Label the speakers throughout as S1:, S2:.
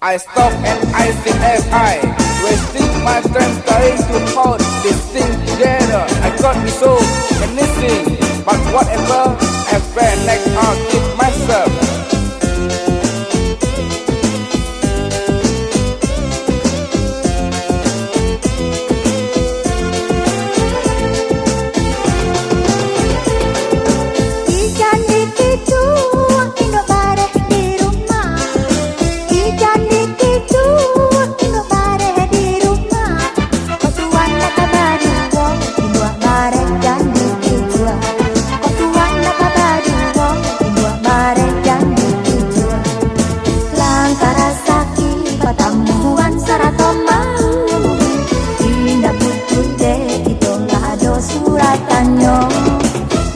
S1: I stop and I think as I wasting my time trying to hold this thing together. I got me so anything, but whatever I spend next I'll keep myself.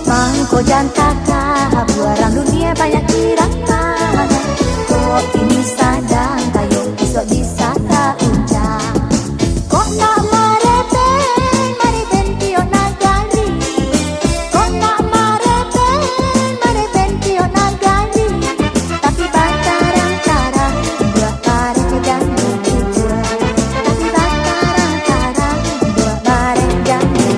S2: Mangko jantaka orang dunia banyak kiranya. Kok ini sadang kayo besok bisa tak uncang. Kok nak mareben tio nagari. Kok nak mareben tio nagari. Tapi bantarang-tarang dua bareng dan dua. Tapi bantarang-tarang dua bareng dan dua.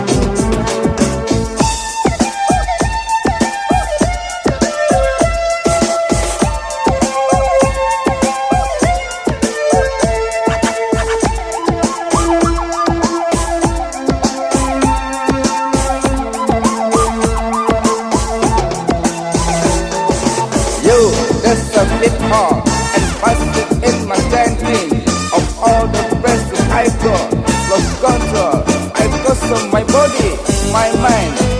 S1: That's a bit hard and plastic is my standing. Of all the pressure I got, lost control. I got some my body, my mind.